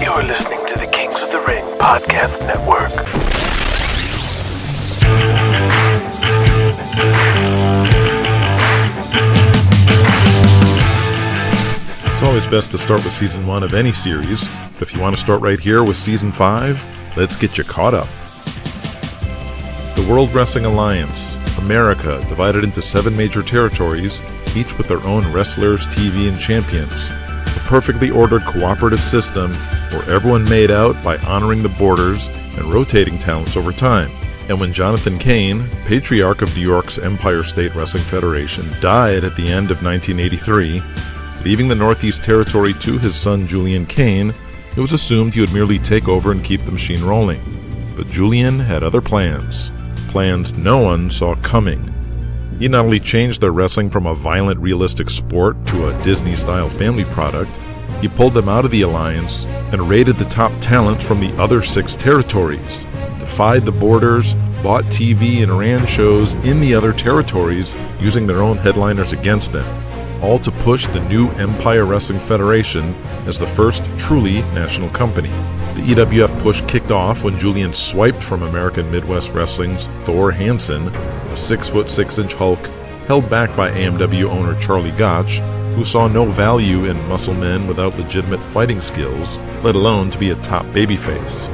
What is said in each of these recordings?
You're listening to the Kings of the Ring Podcast Network. It's always best to start with Season 1 of any series. If you want to start right here with Season 5, let's get you caught up. The World Wrestling Alliance, America, divided into 7 major territories, each with their own wrestlers, TV, and champions. A perfectly ordered cooperative system where everyone made out by honoring the borders and rotating talents over time. And when Jonathan Kane, patriarch of New York's Empire State Wrestling Federation, died at the end of 1983, leaving the Northeast Territory to his son Julian Kane, it was assumed he would merely take over and keep the machine rolling. But Julian had other plans. Plans no one saw coming. He not only changed their wrestling from a violent, realistic sport to a Disney-style family product, he pulled them out of the alliance and raided the top talents from the other 6 territories, defied the borders, bought TV and ran shows in the other territories using their own headliners against them, all to push the new Empire Wrestling Federation as the first truly national company. The EWF push kicked off when Julian swiped from American Midwest Wrestling's Thor Hansen, a 6'6" Hulk held back by AMW owner Charlie Gotch, who saw no value in muscle men without legitimate fighting skills, let alone to be a top babyface.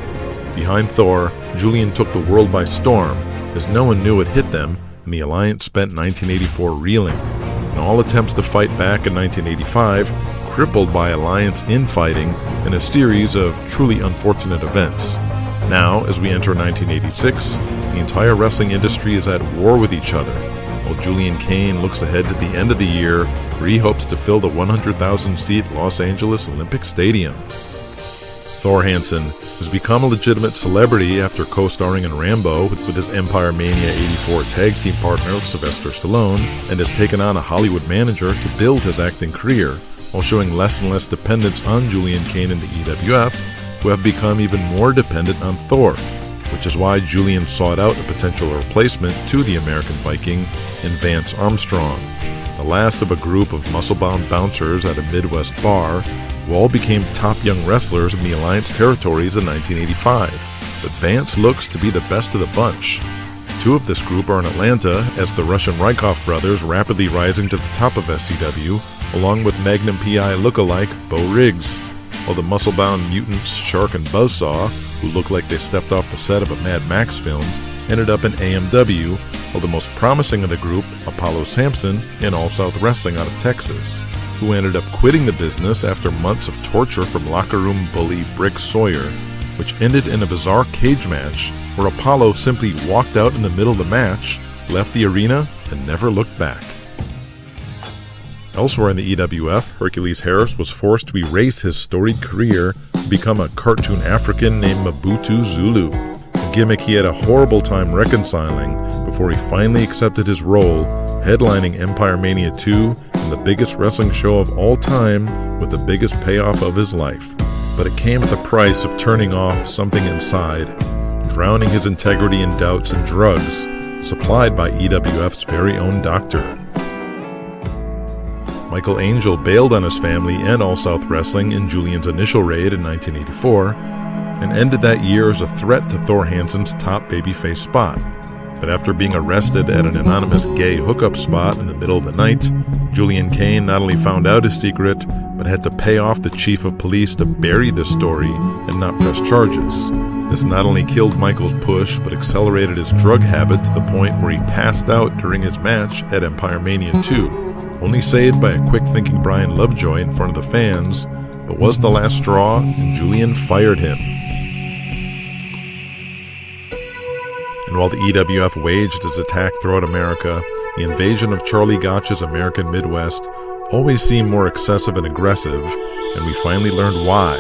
Behind Thor, Julian took the world by storm, as no one knew it hit them, and the Alliance spent 1984 reeling, and all attempts to fight back in 1985 crippled by Alliance infighting and a series of truly unfortunate events. Now, as we enter 1986, the entire wrestling industry is at war with each other, while Julian Kane looks ahead to the end of the year where he hopes to fill the 100,000-seat Los Angeles Olympic Stadium. Thor Hansen has become a legitimate celebrity after co-starring in Rambo with his Empire Mania 84 tag team partner Sylvester Stallone, and has taken on a Hollywood manager to build his acting career, while showing less and less dependence on Julian Kane and the EWF, who have become even more dependent on Thor, which is why Julian sought out a potential replacement to the American Viking in Vance Armstrong, the last of a group of muscle-bound bouncers at a Midwest bar who all became top young wrestlers in the Alliance territories in 1985. But Vance looks to be the best of the bunch. 2 of this group are in Atlanta as the Russian Rykov brothers rapidly rising to the top of SCW, along with Magnum PI lookalike Bo Riggs, while the muscle-bound mutants Shark and Buzzsaw, who look like they stepped off the set of a Mad Max film, ended up in AMW, while the most promising of the group, Apollo Sampson, in All South Wrestling out of Texas, who ended up quitting the business after months of torture from locker room bully Brick Sawyer, which ended in a bizarre cage match where Apollo simply walked out in the middle of the match, left the arena, and never looked back. Elsewhere in the EWF, Hercules Harris was forced to erase his storied career to become a cartoon African named Mobutu Zulu, a gimmick he had a horrible time reconciling before he finally accepted his role, headlining Empire Mania 2 and the biggest wrestling show of all time with the biggest payoff of his life. But it came at the price of turning off something inside, drowning his integrity in doubts and drugs, supplied by EWF's very own doctor. Michael Angel bailed on his family and All South Wrestling in Julian's initial raid in 1984, and ended that year as a threat to Thor Hansen's top babyface spot. But after being arrested at an anonymous gay hookup spot in the middle of the night, Julian Kane not only found out his secret, but had to pay off the chief of police to bury the story and not press charges. This not only killed Michael's push, but accelerated his drug habit to the point where he passed out during his match at Empire Mania 2, only saved by a quick-thinking Brian Lovejoy in front of the fans, but was the last straw, and Julian fired him. And while the EWF waged its attack throughout America, the invasion of Charlie Gotch's American Midwest always seemed more excessive and aggressive, and we finally learned why,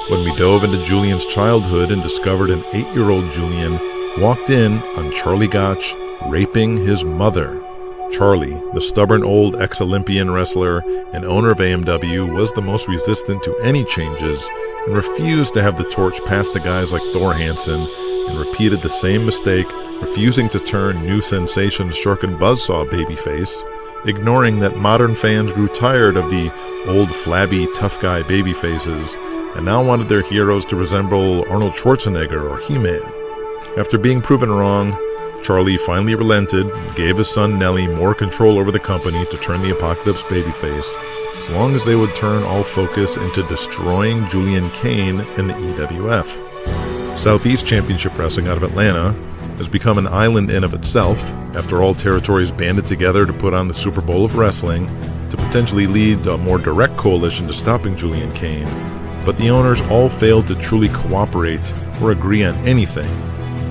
when we dove into Julian's childhood and discovered an 8-year-old Julian walked in on Charlie Gotch raping his mother. Charlie, the stubborn old ex-Olympian wrestler and owner of AMW, was the most resistant to any changes and refused to have the torch passed to guys like Thor Hansen, and repeated the same mistake, refusing to turn new sensation Shark and Buzzsaw babyface, ignoring that modern fans grew tired of the old flabby tough guy babyfaces and now wanted their heroes to resemble Arnold Schwarzenegger or He-Man. After being proven wrong, Charlie finally relented and gave his son Nelly more control over the company to turn the Apocalypse babyface, as long as they would turn all focus into destroying Julian Kane and the EWF. Southeast Championship Wrestling out of Atlanta has become an island in of itself, after all territories banded together to put on the Super Bowl of Wrestling to potentially lead a more direct coalition to stopping Julian Kane, but the owners all failed to truly cooperate or agree on anything,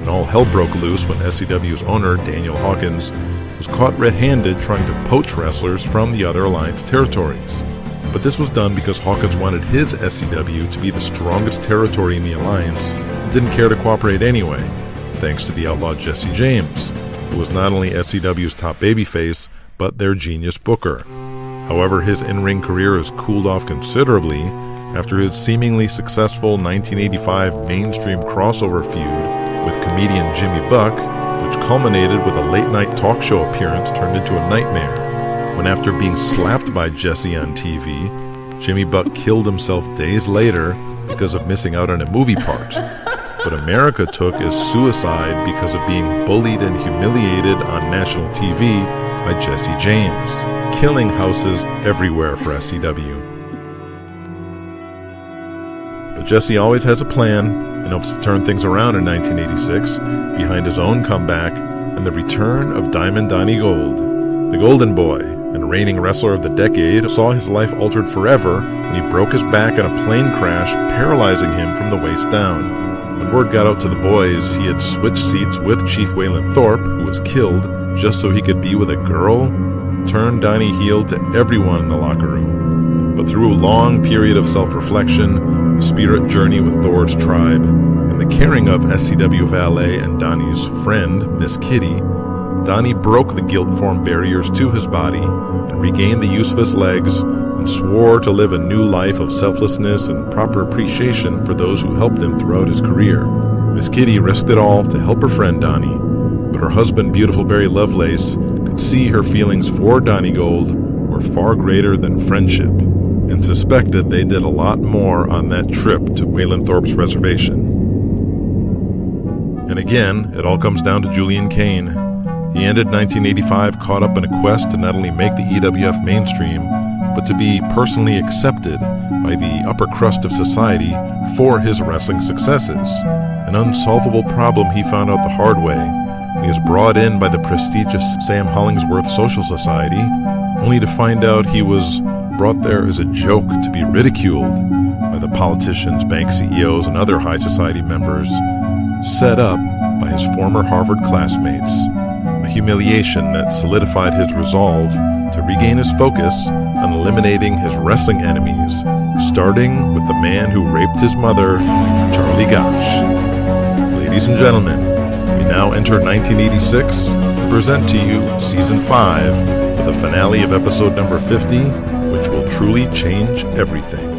and all hell broke loose when SCW's owner, Daniel Hawkins, was caught red-handed trying to poach wrestlers from the other alliance territories. But this was done because Hawkins wanted his SCW to be the strongest territory in the alliance and didn't care to cooperate anyway, thanks to the outlaw Jesse James, who was not only SCW's top babyface, but their genius booker. However, his in-ring career has cooled off considerably after his seemingly successful 1985 mainstream crossover feud with comedian Jimmy Buck, which culminated with a late-night talk show appearance turned into a nightmare, when after being slapped by Jesse on TV, Jimmy Buck killed himself days later because of missing out on a movie part. But America took as suicide because of being bullied and humiliated on national TV by Jesse James, killing houses everywhere for SCW. But Jesse always has a plan and hopes to turn things around in 1986 behind his own comeback and the return of Diamond Donnie Gold. The Golden Boy and reigning wrestler of the decade saw his life altered forever when he broke his back in a plane crash, paralyzing him from the waist down. When word got out to the boys, he had switched seats with Chief Waylon Thorpe, who was killed, just so he could be with a girl, turned Donnie heel to everyone in the locker room. But through a long period of self-reflection, the spirit journey with Thor's tribe, and the caring of SCW valet and Donnie's friend, Miss Kitty, Donnie broke the guilt-formed barriers to his body and regained the use of his legs and swore to live a new life of selflessness and proper appreciation for those who helped him throughout his career. Miss Kitty risked it all to help her friend Donnie, but her husband, Beautiful Barry Lovelace, could see her feelings for Donnie Gold were far greater than friendship, and suspected they did a lot more on that trip to Waylon Thorpe's reservation. And again, it all comes down to Julian Kane. He ended 1985 caught up in a quest to not only make the EWF mainstream, but to be personally accepted by the upper crust of society for his wrestling successes, an unsolvable problem he found out the hard way when he was brought in by the prestigious Sam Hollingsworth Social Society, only to find out he was brought there as a joke to be ridiculed by the politicians, bank CEOs, and other high society members, set up by his former Harvard classmates, a humiliation that solidified his resolve to regain his focus on eliminating his wrestling enemies, starting with the man who raped his mother, Charlie Gotch. Ladies and gentlemen, we now enter 1986 and present to you Season 5 with the finale of episode number 50, which will truly change everything.